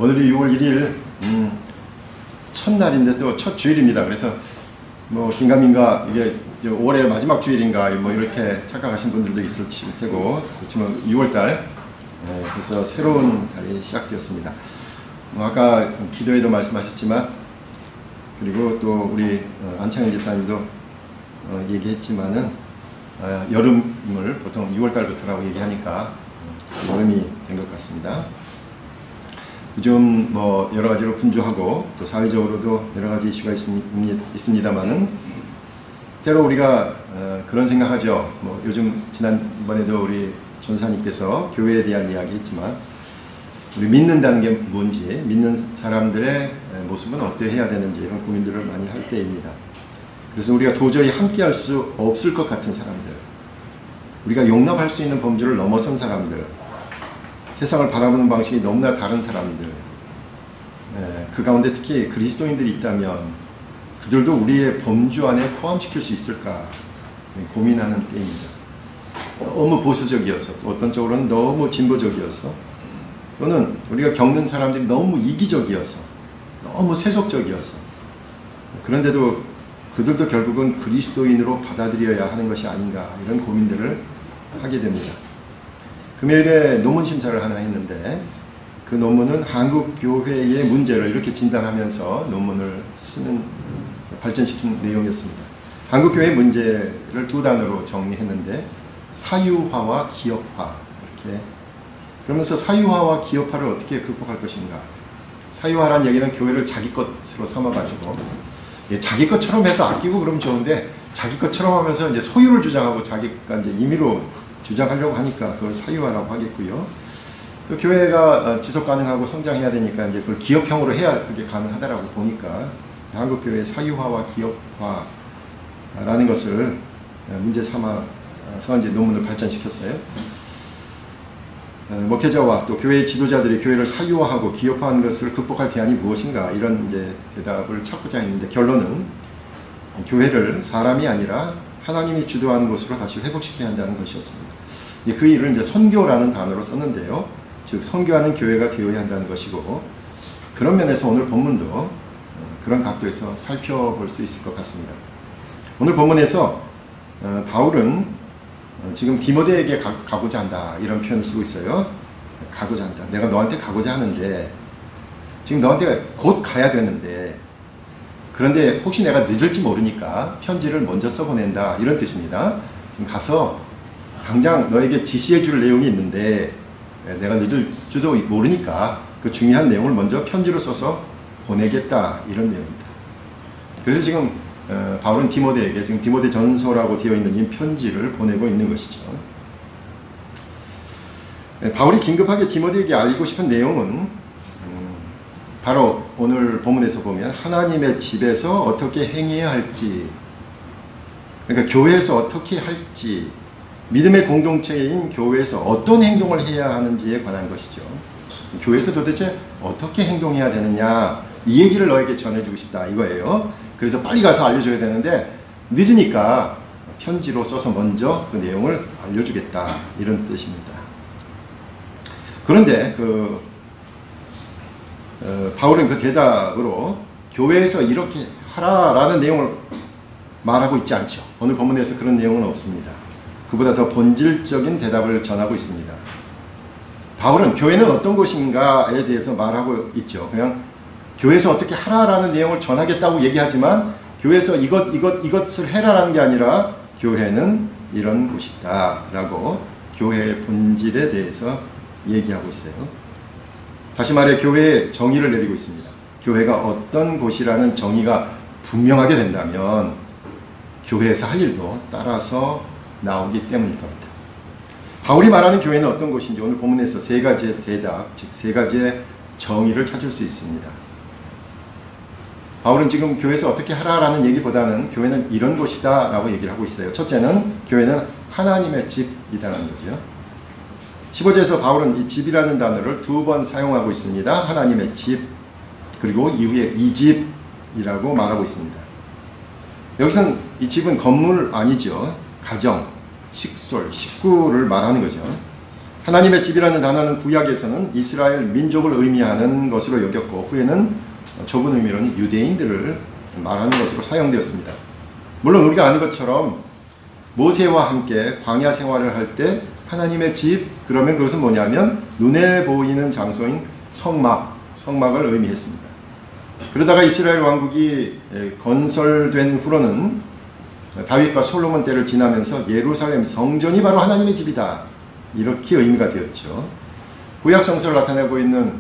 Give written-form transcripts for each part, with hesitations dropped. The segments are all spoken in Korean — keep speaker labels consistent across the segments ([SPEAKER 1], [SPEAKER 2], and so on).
[SPEAKER 1] 오늘이 6월 1일 첫날인데 또 첫 주일입니다. 그래서 뭐 긴가민가 이게 5월의 마지막 주일인가 뭐 이렇게 착각하신 분들도 있을 테고, 그렇지만 6월달 벌써 새로운 달이 시작되었습니다. 아까 기도에도 말씀하셨지만, 그리고 또 우리 안창일 집사님도 얘기했지만은 여름을 보통 6월달부터라고 얘기하니까 여름이 된 것 같습니다. 요즘 뭐 여러 가지로 분주하고 또 사회적으로도 여러 가지 이슈가 있습니다만은 때로 우리가 그런 생각하죠. 뭐 요즘 지난번에도 우리 전사님께서 교회에 대한 이야기 했지만, 우리 믿는다는 게 뭔지, 믿는 사람들의 모습은 어떠해야 되는지 이런 고민들을 많이 할 때입니다. 그래서 우리가 도저히 함께 할 수 없을 것 같은 사람들, 우리가 용납할 수 있는 범주를 넘어선 사람들, 세상을 바라보는 방식이 너무나 다른 사람들, 그 가운데 특히 그리스도인들이 있다면 그들도 우리의 범주 안에 포함시킬 수 있을까 고민하는 때입니다. 너무 보수적이어서, 또 어떤 쪽으로는 너무 진보적이어서, 또는 우리가 겪는 사람들이 너무 이기적이어서, 너무 세속적이어서, 그런데도 그들도 결국은 그리스도인으로 받아들여야 하는 것이 아닌가, 이런 고민들을 하게 됩니다. 금요일에 논문 심사를 하나 했는데, 그 논문은 한국 교회의 문제를 이렇게 진단하면서 논문을 발전시킨 내용이었습니다. 한국 교회의 문제를 두 단어로 정리했는데, 사유화와 기업화, 이렇게. 그러면서 사유화와 기업화를 어떻게 극복할 것인가. 사유화라는 얘기는 교회를 자기 것으로 삼아가지고, 자기 것처럼 해서 아끼고 그러면 좋은데, 자기 것처럼 하면서 이제 소유를 주장하고 자기가 이제 임의로 주장하려고 하니까 그걸 사유화라고 하겠고요. 또 교회가 지속 가능하고 성장해야 되니까 이제 그걸 기업형으로 해야 그게 가능하다라고 보니까 한국 교회의 사유화와 기업화라는 것을 문제 삼아서 이제 논문을 발전시켰어요. 목회자와 또 교회의 지도자들이 교회를 사유화하고 기업화하는 것을 극복할 대안이 무엇인가, 이런 이제 대답을 찾고자 했는데, 결론은 교회를 사람이 아니라 하나님이 주도하는 곳으로 다시 회복시켜야 한다는 것이었습니다. 그 일을 이제 선교라는 단어로 썼는데요. 즉 선교하는 교회가 되어야 한다는 것이고, 그런 면에서 오늘 본문도 그런 각도에서 살펴볼 수 있을 것 같습니다. 오늘 본문에서 바울은 지금 디모데에게 가고자 한다, 이런 표현을 쓰고 있어요. 가고자 한다. 내가 너한테 가고자 하는데, 지금 너한테 곧 가야 되는데, 그런데 혹시 내가 늦을지 모르니까 편지를 먼저 써보낸다, 이런 뜻입니다. 지금 가서 당장 너에게 지시해 줄 내용이 있는데 내가 늦을지도 모르니까 그 중요한 내용을 먼저 편지로 써서 보내겠다, 이런 내용입니다. 그래서 지금 바울은 디모데에게 지금 디모데 전서라고 되어 있는 이 편지를 보내고 있는 것이죠. 바울이 긴급하게 디모데에게 알리고 싶은 내용은 바로 오늘 본문에서 보면 하나님의 집에서 어떻게 행해야 할지, 그러니까 교회에서 어떻게 할지, 믿음의 공동체인 교회에서 어떤 행동을 해야 하는지에 관한 것이죠. 교회에서 도대체 어떻게 행동해야 되느냐, 이 얘기를 너에게 전해주고 싶다, 이거예요. 그래서 빨리 가서 알려줘야 되는데 늦으니까 편지로 써서 먼저 그 내용을 알려주겠다, 이런 뜻입니다. 그런데 바울은 그 대답으로 교회에서 이렇게 하라라는 내용을 말하고 있지 않죠. 오늘 본문에서 그런 내용은 없습니다. 그보다 더 본질적인 대답을 전하고 있습니다. 바울은 교회는 어떤 곳인가에 대해서 말하고 있죠. 그냥 교회에서 어떻게 하라라는 내용을 전하겠다고 얘기하지만, 교회에서 이것을 해라라는 게 아니라 교회는 이런 곳이다 라고 교회의 본질에 대해서 얘기하고 있어요. 다시 말해 교회의 정의를 내리고 있습니다. 교회가 어떤 곳이라는 정의가 분명하게 된다면 교회에서 할 일도 따라서 나오기 때문일 겁니다. 바울이 말하는 교회는 어떤 곳인지 오늘 본문에서 세 가지의 대답, 즉 세 가지의 정의를 찾을 수 있습니다. 바울은 지금 교회에서 어떻게 하라라는 얘기보다는 교회는 이런 곳이다 라고 얘기를 하고 있어요. 첫째는 교회는 하나님의 집이라는 거죠. 15절에서 바울은 이 집이라는 단어를 두 번 사용하고 있습니다. 하나님의 집, 그리고 이후에 이 집이라고 말하고 있습니다. 여기서는 이 집은 건물 아니죠. 가정, 식솔, 식구를 말하는 거죠. 하나님의 집이라는 단어는 구약에서는 이스라엘 민족을 의미하는 것으로 여겼고 후에는 좁은 의미로는 유대인들을 말하는 것으로 사용되었습니다. 물론 우리가 아는 것처럼 모세와 함께 광야 생활을 할 때 하나님의 집, 그러면 그것은 뭐냐면 눈에 보이는 장소인 성막을 의미했습니다. 그러다가 이스라엘 왕국이 건설된 후로는 다윗과 솔로몬 때를 지나면서 예루살렘 성전이 바로 하나님의 집이다, 이렇게 의미가 되었죠. 구약 성서를 나타내고 있는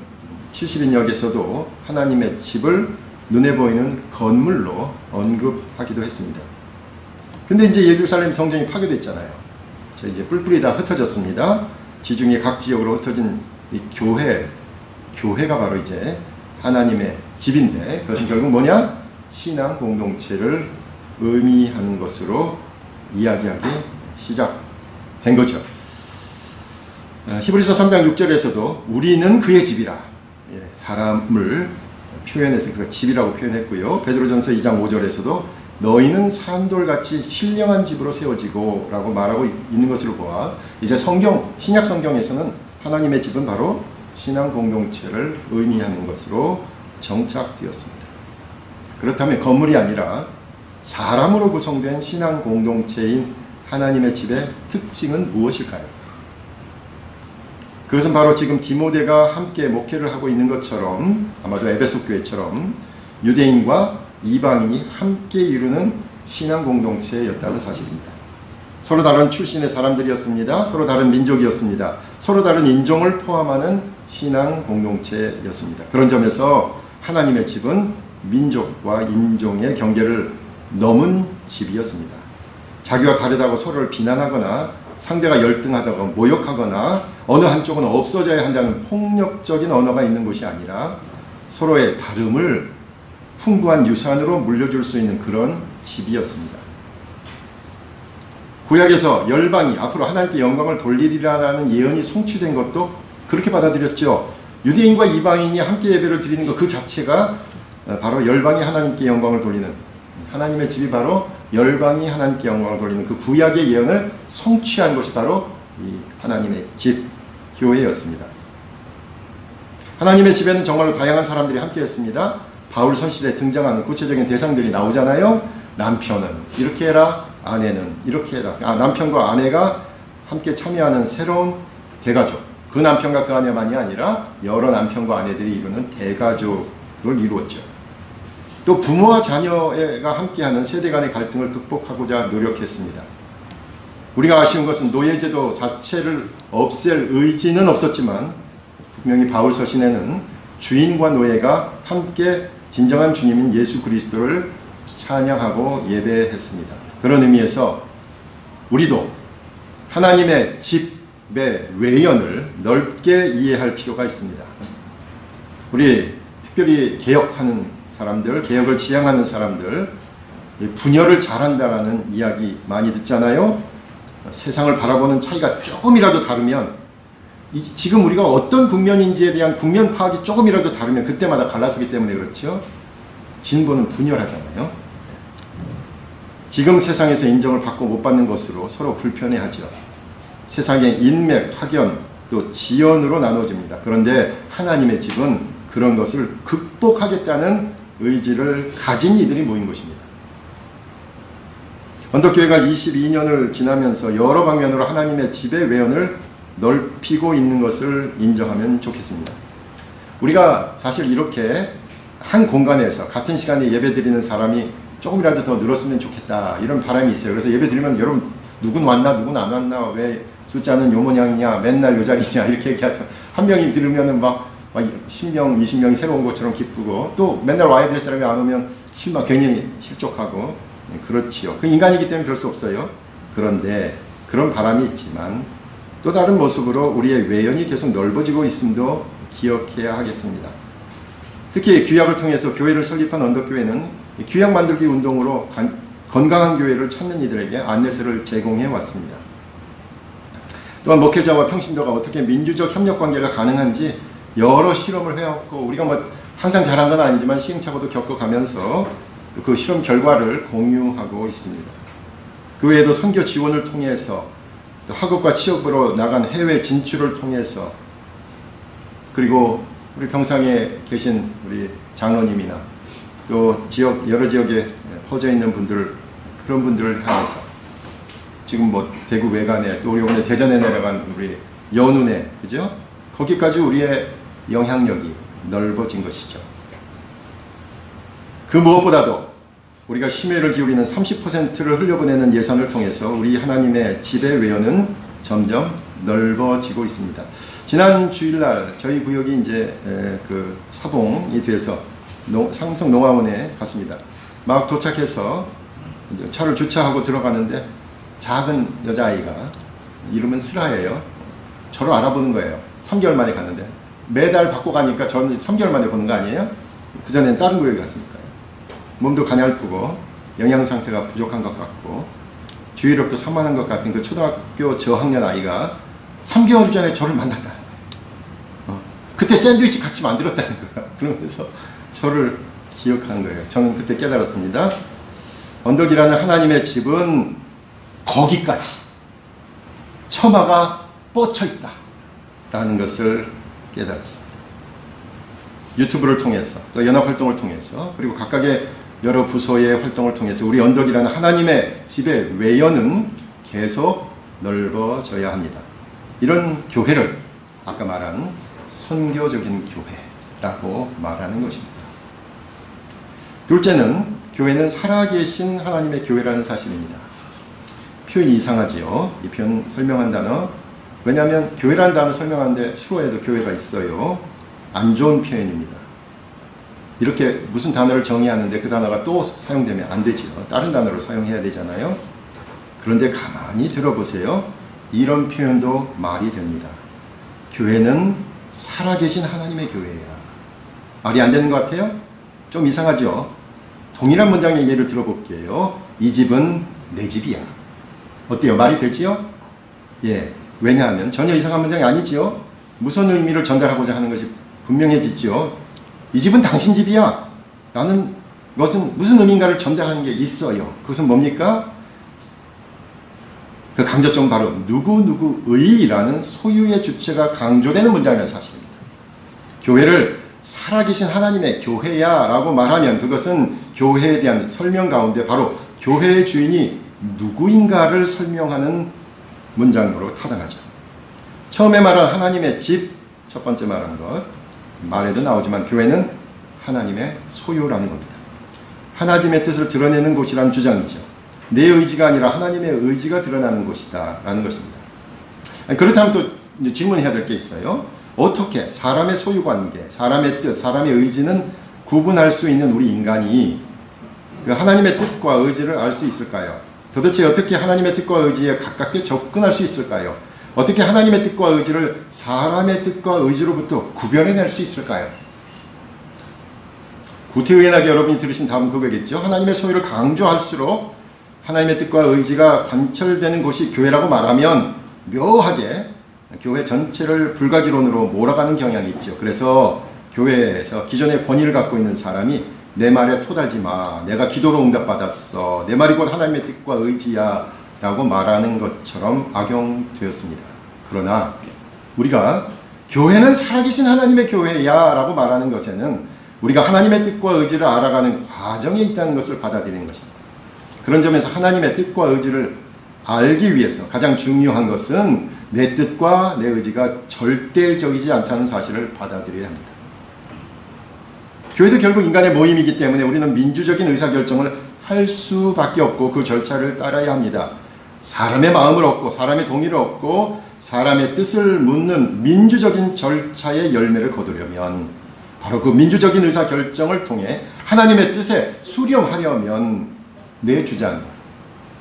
[SPEAKER 1] 70인역에서도 하나님의 집을 눈에 보이는 건물로 언급하기도 했습니다. 근데 이제 예루살렘 성전이 파괴됐잖아요. 이제 뿔뿔이 다 흩어졌습니다. 지중해 각 지역으로 흩어진 이 교회가 바로 이제 하나님의 집인데, 그것은 결국 뭐냐? 신앙 공동체를 의미하는 것으로 이야기하기 시작된 거죠. 히브리서 3장 6절에서도 우리는 그의 집이라, 사람을 표현해서 그 집이라고 표현했고요. 베드로전서 2장 5절에서도 너희는 산돌같이 신령한 집으로 세워지고 라고 말하고 있는 것으로 보아 이제 신약 성경에서는 하나님의 집은 바로 신앙 공동체를 의미하는 것으로 정착되었습니다. 그렇다면 건물이 아니라 사람으로 구성된 신앙 공동체인 하나님의 집의 특징은 무엇일까요? 그것은 바로 지금 디모데가 함께 목회를 하고 있는 것처럼, 아마도 에베소 교회처럼 유대인과 이방인이 함께 이루는 신앙 공동체였다는 사실입니다. 서로 다른 출신의 사람들이었습니다. 서로 다른 민족이었습니다. 서로 다른 인종을 포함하는 신앙 공동체였습니다. 그런 점에서 하나님의 집은 민족과 인종의 경계를 넘은 집이었습니다. 자기와 다르다고 서로를 비난하거나 상대가 열등하다고 모욕하거나 어느 한쪽은 없어져야 한다는 폭력적인 언어가 있는 곳이 아니라 서로의 다름을 풍부한 유산으로 물려줄 수 있는 그런 집이었습니다. 구약에서 열방이 앞으로 하나님께 영광을 돌리리라는 예언이 성취된 것도 그렇게 받아들였죠. 유대인과 이방인이 함께 예배를 드리는 것 그 자체가 바로 열방이 하나님께 영광을 돌리는, 하나님의 집이 바로 열방이 하나님께 영광을 돌리는 그 구약의 예언을 성취한 것이 바로 이 하나님의 집, 교회였습니다. 하나님의 집에는 정말로 다양한 사람들이 함께 했습니다. 바울 서신에 등장하는 구체적인 대상들이 나오잖아요. 남편은 이렇게 해라, 아내는 이렇게 해라. 남편과 아내가 함께 참여하는 새로운 대가족. 그 남편과 그 아내만이 아니라 여러 남편과 아내들이 이루는 대가족을 이루었죠. 또 부모와 자녀가 함께하는 세대 간의 갈등을 극복하고자 노력했습니다. 우리가 아쉬운 것은 노예제도 자체를 없앨 의지는 없었지만 분명히 바울 서신에는 주인과 노예가 함께 진정한 주님인 예수 그리스도를 찬양하고 예배했습니다. 그런 의미에서 우리도 하나님의 집의 외연을 넓게 이해할 필요가 있습니다. 우리 특별히 개혁하는 사람들, 개혁을 지향하는 사람들, 분열을 잘한다라는 이야기 많이 듣잖아요. 세상을 바라보는 차이가 조금이라도 다르면, 지금 우리가 어떤 국면인지에 대한 국면 파악이 조금이라도 다르면 그때마다 갈라서기 때문에 그렇죠. 진보는 분열하잖아요. 지금 세상에서 인정을 받고 못 받는 것으로 서로 불편해하죠. 세상의 인맥, 학연, 또 지연으로 나눠집니다. 그런데 하나님의 집은 그런 것을 극복하겠다는 의지를 가진 이들이 모인 것입니다. 언덕교회가 22년을 지나면서 여러 방면으로 하나님의 집의 외연을 넓히고 있는 것을 인정하면 좋겠습니다. 우리가 사실 이렇게 한 공간에서 같은 시간에 예배드리는 사람이 조금이라도 더 늘었으면 좋겠다, 이런 바람이 있어요. 그래서 예배드리면 여러분 누군 왔나 누군 안 왔나, 왜 숫자는 요 모양이냐, 맨날 요 자리냐, 이렇게 얘기하죠. 한 명이 들으면은 막 10명, 20명이 새로 온 것처럼 기쁘고, 또 맨날 와야 될 사람이 안 오면 괜히 실족하고 그렇지요. 그 인간이기 때문에 별 수 없어요. 그런데 그런 바람이 있지만 또 다른 모습으로 우리의 외연이 계속 넓어지고 있음도 기억해야 하겠습니다. 특히 규약을 통해서 교회를 설립한 언덕교회는 규약 만들기 운동으로 건강한 교회를 찾는 이들에게 안내서를 제공해 왔습니다. 또한 목회자와 평신도가 어떻게 민주적 협력 관계가 가능한지 여러 실험을 해왔고, 우리가 항상 잘한 건 아니지만 시행착오도 겪어가면서 그 실험 결과를 공유하고 있습니다. 그 외에도 선교 지원을 통해서 또 학업과 취업으로 나간 해외 진출을 통해서, 그리고 우리 평상에 계신 우리 장로님이나 또 지역, 여러 지역에 퍼져 있는 분들, 그런 분들을 향해서 지금 뭐 대구 외관에, 또 우리 이번에 대전에 내려간 우리 연운에, 그죠? 거기까지 우리의 영향력이 넓어진 것이죠. 그 무엇보다도 우리가 심혈을 기울이는 30%를 흘려보내는 예산을 통해서 우리 하나님의 지배 외연은 점점 넓어지고 있습니다. 지난 주일날 저희 구역이 이제 그 사봉이 돼서 삼성 농화원에 갔습니다. 막 도착해서 이제 차를 주차하고 들어가는데 작은 여자아이가, 이름은 슬아예요. 저를 알아보는 거예요. 3개월 만에 갔는데. 매달 받고 가니까 저는 3개월 만에 보는 거 아니에요? 그전엔 다른 구역에 갔으니까요. 몸도 가냘프고 영양 상태가 부족한 것 같고 주의력도 산만한 것 같은 그 초등학교 저학년 아이가 3개월 전에 저를 만났다는 거예요. 그때 샌드위치 같이 만들었다는 거예요. 그러면서 저를 기억하는 거예요. 저는 그때 깨달았습니다. 언덕이라는 하나님의 집은 거기까지 처마가 뻗쳐 있다 라는 것을 깨달았습니다. 유튜브를 통해서, 또 연합활동을 통해서, 그리고 각각의 여러 부서의 활동을 통해서 우리 언덕이라는 하나님의 집의 외연은 계속 넓어져야 합니다. 이런 교회를 아까 말한 선교적인 교회라고 말하는 것입니다. 둘째는, 교회는 살아계신 하나님의 교회라는 사실입니다. 표현이 이상하지요. 이 표현 설명한 단어, 왜냐하면 교회라는 단어 설명하는데 수어에도 교회가 있어요. 안 좋은 표현입니다. 이렇게 무슨 단어를 정의하는데 그 단어가 또 사용되면 안 되죠. 다른 단어를 사용해야 되잖아요. 그런데 가만히 들어보세요. 이런 표현도 말이 됩니다. 교회는 살아계신 하나님의 교회야. 말이 안 되는 것 같아요? 좀 이상하죠? 동일한 문장의 예를 들어볼게요. 이 집은 내 집이야. 어때요? 말이 되지요? 예. 왜냐하면 전혀 이상한 문장이 아니지요? 무슨 의미를 전달하고자 하는 것이 분명해지지요? 이 집은 당신 집이야 라는 것은 무슨 의미인가를 전달하는 게 있어요. 그것은 뭡니까? 그 강조점은 바로 누구누구의 라는 소유의 주체가 강조되는 문장이라는 사실입니다. 교회를 살아계신 하나님의 교회야 라고 말하면 그것은 교회에 대한 설명 가운데 바로 교회의 주인이 누구인가를 설명하는 문장으로 타당하죠. 처음에 말한 하나님의 집, 첫 번째 말한 것, 말에도 나오지만 교회는 하나님의 소유라는 겁니다. 하나님의 뜻을 드러내는 곳이란 주장이죠. 내 의지가 아니라 하나님의 의지가 드러나는 곳이다 라는 것입니다. 그렇다면 또 질문해야 될 게 있어요. 어떻게 사람의 소유관계, 사람의 뜻, 사람의 의지는 구분할 수 있는 우리 인간이 그 하나님의 뜻과 의지를 알 수 있을까요? 도대체 어떻게 하나님의 뜻과 의지에 가깝게 접근할 수 있을까요? 어떻게 하나님의 뜻과 의지를 사람의 뜻과 의지로부터 구별해낼 수 있을까요? 구태의연하게 여러분이 들으신 다음 그거겠죠. 하나님의 소유를 강조할수록 하나님의 뜻과 의지가 관철되는 곳이 교회라고 말하면 묘하게 교회 전체를 불가지론으로 몰아가는 경향이 있죠. 그래서 교회에서 기존의 권위를 갖고 있는 사람이 내 말에 토달지 마. 내가 기도로 응답받았어. 내 말이 곧 하나님의 뜻과 의지야. 라고 말하는 것처럼 악용되었습니다. 그러나 우리가 교회는 살아계신 하나님의 교회야 라고 말하는 것에는 우리가 하나님의 뜻과 의지를 알아가는 과정에 있다는 것을 받아들이는 것입니다. 그런 점에서 하나님의 뜻과 의지를 알기 위해서 가장 중요한 것은 내 뜻과 내 의지가 절대적이지 않다는 사실을 받아들여야 합니다. 교회도 결국 인간의 모임이기 때문에 우리는 민주적인 의사결정을 할 수밖에 없고 그 절차를 따라야 합니다. 사람의 마음을 얻고 사람의 동의를 얻고 사람의 뜻을 묻는 민주적인 절차의 열매를 거두려면 바로 그 민주적인 의사결정을 통해 하나님의 뜻에 수렴하려면 내 주장,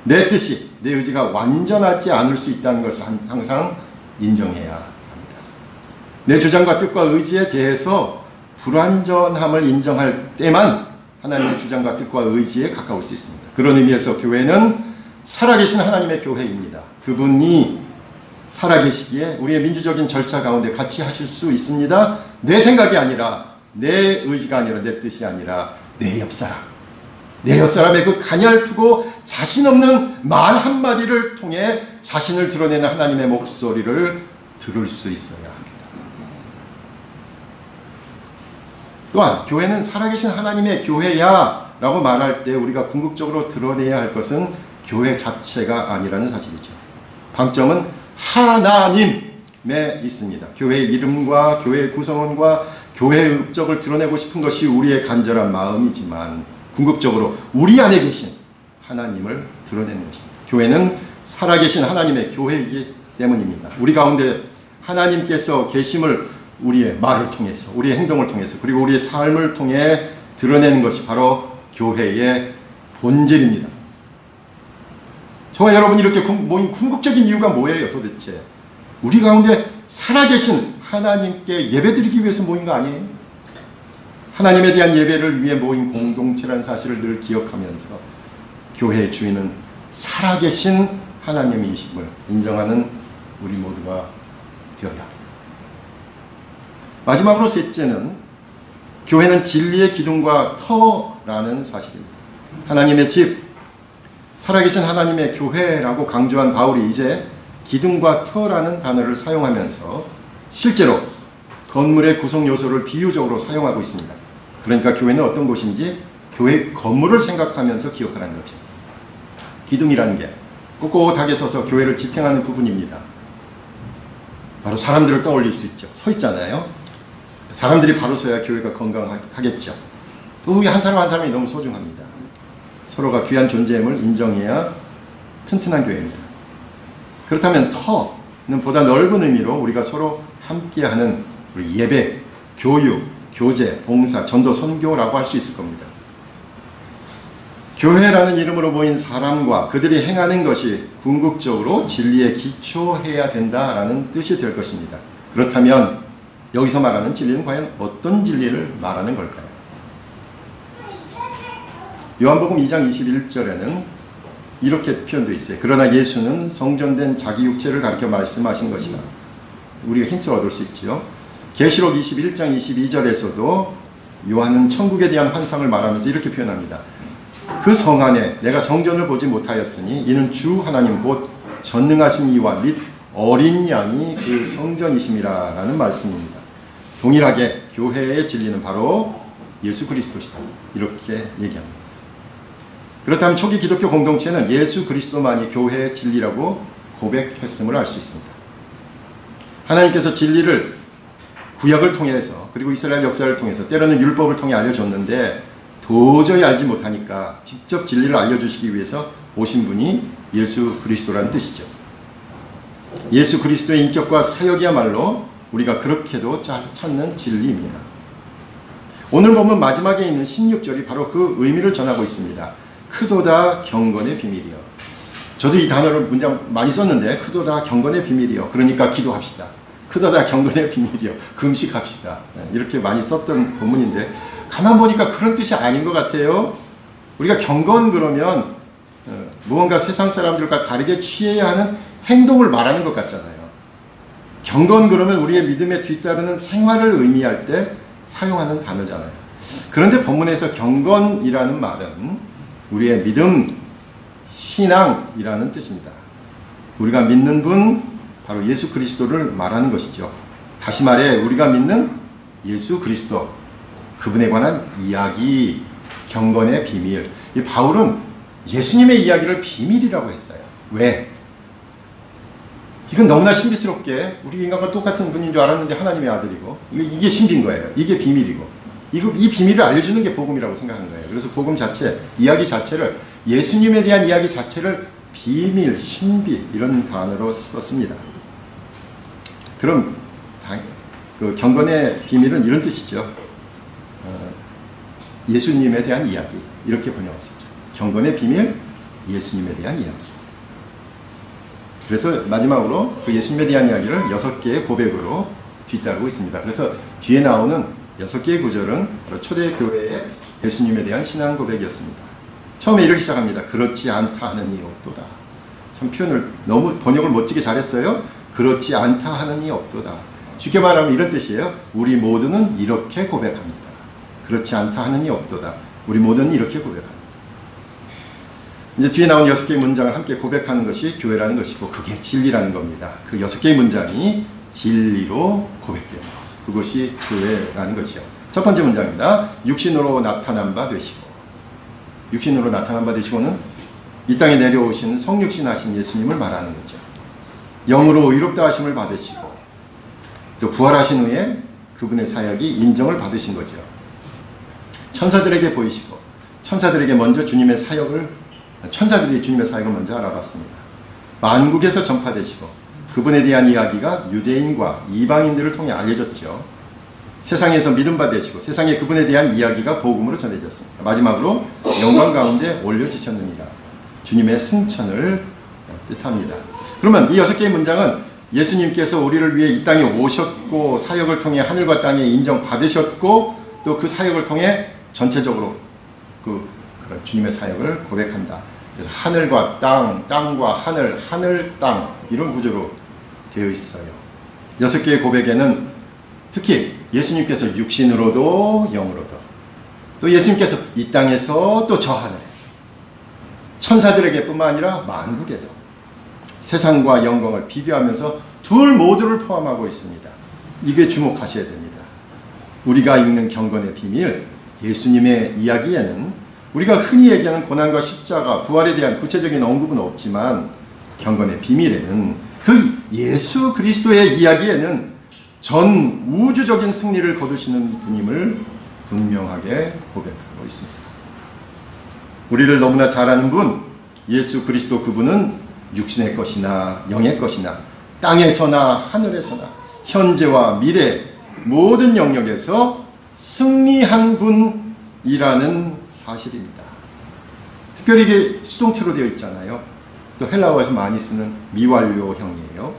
[SPEAKER 1] 내 뜻이, 내 의지가 완전하지 않을 수 있다는 것을 항상 인정해야 합니다. 내 주장과 뜻과 의지에 대해서 불완전함을 인정할 때만 하나님의 주장과 뜻과 의지에 가까울 수 있습니다. 그런 의미에서 교회는 살아계신 하나님의 교회입니다. 그분이 살아계시기에 우리의 민주적인 절차 가운데 같이 하실 수 있습니다. 내 생각이 아니라, 내 의지가 아니라, 내 뜻이 아니라 내 옆사람, 내 옆사람의 그 가냘프고 자신 없는 말 한마디를 통해 자신을 드러내는 하나님의 목소리를 들을 수 있어야 합니다. 또한 교회는 살아계신 하나님의 교회야 라고 말할 때 우리가 궁극적으로 드러내야 할 것은 교회 자체가 아니라는 사실이죠. 방점은 하나님에 있습니다. 교회의 이름과 교회의 구성원과 교회의 업적을 드러내고 싶은 것이 우리의 간절한 마음이지만 궁극적으로 우리 안에 계신 하나님을 드러내는 것입니다. 교회는 살아계신 하나님의 교회이기 때문입니다. 우리 가운데 하나님께서 계심을 우리의 말을 통해서, 우리의 행동을 통해서, 그리고 우리의 삶을 통해 드러내는 것이 바로 교회의 본질입니다. 저와 여러분이 이렇게 모인 궁극적인 이유가 뭐예요 도대체? 우리 가운데 살아계신 하나님께 예배드리기 위해서 모인 거 아니에요? 하나님에 대한 예배를 위해 모인 공동체라는 사실을 늘 기억하면서 교회의 주인은 살아계신 하나님이심을 인정하는 우리 모두가 되어야 합니다. 마지막으로 셋째는 교회는 진리의 기둥과 터라는 사실입니다. 하나님의 집, 살아계신 하나님의 교회라고 강조한 바울이 이제 기둥과 터라는 단어를 사용하면서 실제로 건물의 구성 요소를 비유적으로 사용하고 있습니다. 그러니까 교회는 어떤 곳인지 교회 건물을 생각하면서 기억하라는 거죠. 기둥이라는 게 꼿꼿하게 서서 교회를 지탱하는 부분입니다. 바로 사람들을 떠올릴 수 있죠. 서 있잖아요. 사람들이 바로 서야 교회가 건강하겠죠. 또 우리 한 사람 한 사람이 너무 소중합니다. 서로가 귀한 존재임을 인정해야 튼튼한 교회입니다. 그렇다면 터는 보다 넓은 의미로 우리가 서로 함께하는 우리 예배, 교육, 교제, 봉사, 전도, 선교라고 할 수 있을 겁니다. 교회라는 이름으로 모인 사람과 그들이 행하는 것이 궁극적으로 진리에 기초해야 된다라는 뜻이 될 것입니다. 그렇다면 여기서 말하는 진리는 과연 어떤 진리를 말하는 걸까요? 요한복음 2장 21절에는 이렇게 표현되어 있어요. 그러나 예수는 성전된 자기 육체를 가리켜 말씀하신 것이라. 우리가 힌트를 얻을 수 있죠. 계시록 21장 22절에서도 요한은 천국에 대한 환상을 말하면서 이렇게 표현합니다. 그 성 안에 내가 성전을 보지 못하였으니 이는 주 하나님 곧 전능하신 이와 및 어린 양이 그 성전이심이라 라는 말씀입니다. 동일하게 교회의 진리는 바로 예수 그리스도시다. 이렇게 얘기합니다. 그렇다면 초기 기독교 공동체는 예수 그리스도만이 교회의 진리라고 고백했음을 알 수 있습니다. 하나님께서 진리를 구약을 통해서 그리고 이스라엘 역사를 통해서 때로는 율법을 통해 알려줬는데 도저히 알지 못하니까 직접 진리를 알려주시기 위해서 오신 분이 예수 그리스도라는 뜻이죠. 예수 그리스도의 인격과 사역이야말로 우리가 그렇게도 찾는 진리입니다. 오늘 보면 마지막에 있는 16절이 바로 그 의미를 전하고 있습니다. 크도다 경건의 비밀이요. 저도 이 단어를 문장 많이 썼는데 크도다 경건의 비밀이요. 그러니까 기도합시다. 크도다 경건의 비밀이요. 금식합시다. 이렇게 많이 썼던 본문인데 가만 보니까 그런 뜻이 아닌 것 같아요. 우리가 경건 그러면 무언가 세상 사람들과 다르게 취해야 하는 행동을 말하는 것 같잖아요. 경건 그러면 우리의 믿음에 뒤따르는 생활을 의미할 때 사용하는 단어잖아요. 그런데 본문에서 경건이라는 말은 우리의 믿음, 신앙이라는 뜻입니다. 우리가 믿는 분, 바로 예수 그리스도를 말하는 것이죠. 다시 말해 우리가 믿는 예수 그리스도, 그분에 관한 이야기, 경건의 비밀. 이 바울은 예수님의 이야기를 비밀이라고 했어요. 왜? 이건 너무나 신비스럽게 우리 인간과 똑같은 분인 줄 알았는데 하나님의 아들이고 이게 신비인 거예요. 이게 비밀이고 이 비밀을 알려주는 게 복음이라고 생각하는 거예요. 그래서 복음 자체, 이야기 자체를 예수님에 대한 이야기 자체를 비밀, 신비 이런 단어로 썼습니다. 그럼 그 경건의 비밀은 이런 뜻이죠. 예수님에 대한 이야기 이렇게 번역할 수 있죠. 경건의 비밀, 예수님에 대한 이야기. 그래서 마지막으로 그 예수님에 대한 이야기를 6개의 고백으로 뒤따르고 있습니다. 그래서 뒤에 나오는 6개의 구절은 바로 초대교회의 예수님에 대한 신앙 고백이었습니다. 처음에 이렇게 시작합니다. 그렇지 않다 하는 이 없도다. 참 표현을 너무 번역을 멋지게 잘했어요. 그렇지 않다 하는 이 없도다. 쉽게 말하면 이런 뜻이에요. 우리 모두는 이렇게 고백합니다. 그렇지 않다 하는 이 없도다. 우리 모두는 이렇게 고백합니다. 이제 뒤에 나온 6개의 문장을 함께 고백하는 것이 교회라는 것이고 그게 진리라는 겁니다. 그 6개의 문장이 진리로 고백되는 것. 그것이 교회라는 것이죠. 첫 번째 문장입니다. 육신으로 나타난 바 되시고. 육신으로 나타난 바 되시고는 이 땅에 내려오신 성육신 하신 예수님을 말하는 거죠. 영으로 의롭다 하심을 받으시고 또 부활하신 후에 그분의 사역이 인정을 받으신 거죠. 천사들에게 보이시고 천사들이 주님의 사역을 먼저 알아봤습니다. 만국에서 전파되시고 그분에 대한 이야기가 유대인과 이방인들을 통해 알려졌죠. 세상에서 믿음 받으시고 세상에 그분에 대한 이야기가 복음으로 전해졌습니다. 마지막으로 영광 가운데 올려지셨느니라. 주님의 승천을 뜻합니다. 그러면 이 6개의 문장은 예수님께서 우리를 위해 이 땅에 오셨고 사역을 통해 하늘과 땅에 인정받으셨고 또 그 사역을 통해 전체적으로 그런 주님의 사역을 고백한다. 그래서 하늘과 땅, 땅과 하늘, 하늘, 땅 이런 구조로 되어 있어요. 6개의 고백에는 특히 예수님께서 육신으로도 영으로도 또 예수님께서 이 땅에서 또 저 하늘에서 천사들에게 뿐만 아니라 만국에도 세상과 영광을 비교하면서 둘 모두를 포함하고 있습니다. 이게 주목하셔야 됩니다. 우리가 읽는 경건의 비밀, 예수님의 이야기에는 우리가 흔히 얘기하는 고난과 십자가, 부활에 대한 구체적인 언급은 없지만 경건의 비밀에는 그 예수 그리스도의 이야기에는 전 우주적인 승리를 거두시는 분임을 분명하게 고백하고 있습니다. 우리를 너무나 잘 아는 분, 예수 그리스도 그분은 육신의 것이나 영의 것이나 땅에서나 하늘에서나 현재와 미래 모든 영역에서 승리한 분이라는 사실입니다. 특별히 이게 수동태로 되어 있잖아요. 또 헬라어에서 많이 쓰는 미완료형이에요.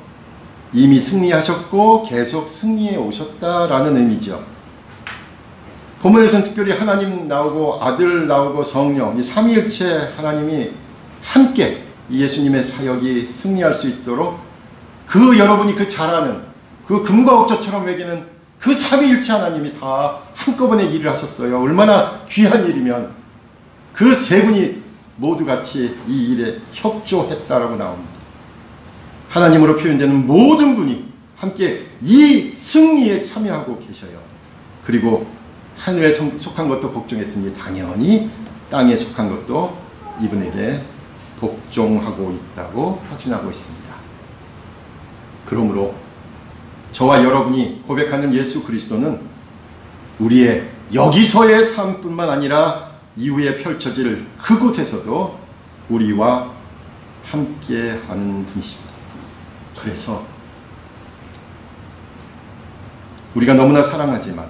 [SPEAKER 1] 이미 승리하셨고 계속 승리해 오셨다라는 의미죠. 본문에서는 특별히 하나님 나오고 아들 나오고 성령, 이 삼위일체 하나님이 함께 예수님의 사역이 승리할 수 있도록 그 여러분이 그 잘 아는 그 금과 옥조처럼 매기는 그 삼위일체 하나님이 다 한꺼번에 일을 하셨어요. 얼마나 귀한 일이면 그 세 분이 모두 같이 이 일에 협조했다라고 나옵니다. 하나님으로 표현되는 모든 분이 함께 이 승리에 참여하고 계셔요. 그리고 하늘에 속한 것도 복종했으니 당연히 땅에 속한 것도 이분에게 복종하고 있다고 확신하고 있습니다. 그러므로 저와 여러분이 고백하는 예수 그리스도는 우리의 여기서의 삶뿐만 아니라 이후에 펼쳐질 그곳에서도 우리와 함께하는 분이십니다. 그래서 우리가 너무나 사랑하지만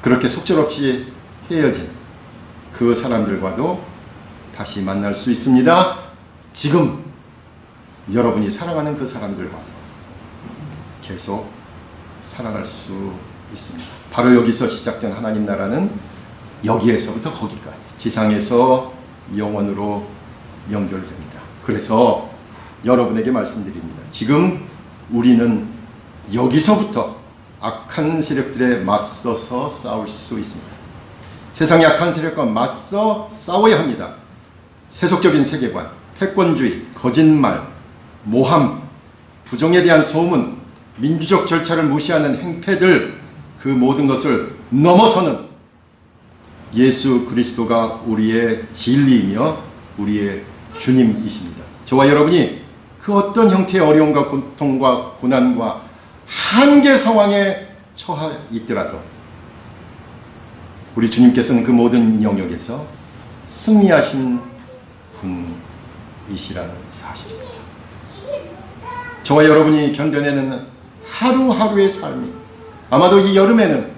[SPEAKER 1] 그렇게 속절없이 헤어진 그 사람들과도 다시 만날 수 있습니다. 지금 여러분이 사랑하는 그 사람들과도 계속 살아갈 수 있습니다. 바로 여기서 시작된 하나님 나라는 여기에서부터 거기까지 지상에서 영원으로 연결됩니다. 그래서 여러분에게 말씀드립니다. 지금 우리는 여기서부터 악한 세력들에 맞서서 싸울 수 있습니다. 세상의 악한 세력과 맞서 싸워야 합니다. 세속적인 세계관, 패권주의, 거짓말, 모함, 부정에 대한 소문, 민주적 절차를 무시하는 행패들, 그 모든 것을 넘어서는 예수 그리스도가 우리의 진리이며 우리의 주님이십니다. 저와 여러분이 그 어떤 형태의 어려움과 고통과 고난과 한계 상황에 처해 있더라도 우리 주님께서는 그 모든 영역에서 승리하신 분이시라는 사실입니다. 저와 여러분이 견뎌내는 하루하루의 삶이 아마도 이 여름에는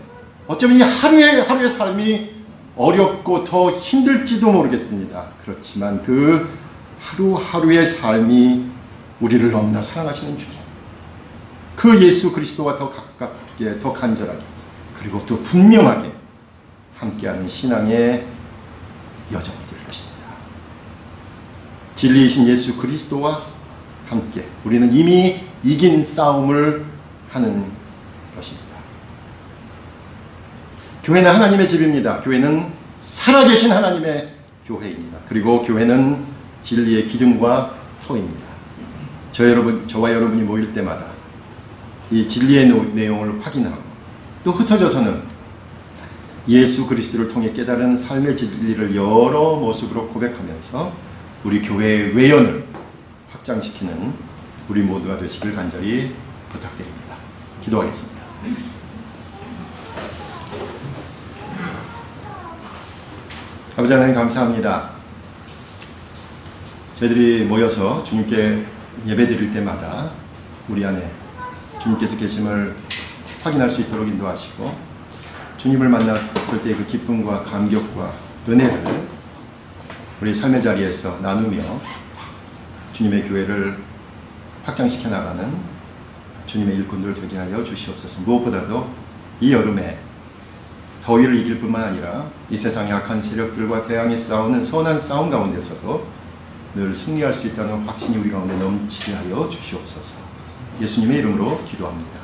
[SPEAKER 1] 어쩌면 이 하루의 삶이 어렵고 더 힘들지도 모르겠습니다. 그렇지만 그 하루하루의 삶이 우리를 너무나 사랑하시는 주님, 그 예수 그리스도와 더 가깝게, 더 간절하게, 그리고 또 분명하게 함께하는 신앙의 여정이 될 것입니다. 진리이신 예수 그리스도와 함께 우리는 이미 이긴 싸움을 하는 것입니다. 교회는 하나님의 집입니다. 교회는 살아계신 하나님의 교회입니다. 그리고 교회는 진리의 기둥과 터입니다. 저와 여러분이 모일 때마다 이 진리의 내용을 확인하고 또 흩어져서는 예수 그리스도를 통해 깨달은 삶의 진리를 여러 모습으로 고백하면서 우리 교회의 외연을 확장시키는 우리 모두가 되시길 간절히 부탁드립니다. 기도하겠습니다. 아버지 하나님 감사합니다. 저희들이 모여서 주님께 예배드릴 때마다 우리 안에 주님께서 계심을 확인할 수 있도록 인도하시고 주님을 만났을 때 그 기쁨과 감격과 은혜를 우리 삶의 자리에서 나누며 주님의 교회를 확장시켜 나가는 주님의 일꾼들 되게 하여 주시옵소서. 무엇보다도 이 여름에 더위를 이길 뿐만 아니라 이 세상의 악한 세력들과 대항해 싸우는 선한 싸움 가운데서도 늘 승리할 수 있다는 확신이 우리 가운데 넘치게 하여 주시옵소서. 예수님의 이름으로 기도합니다.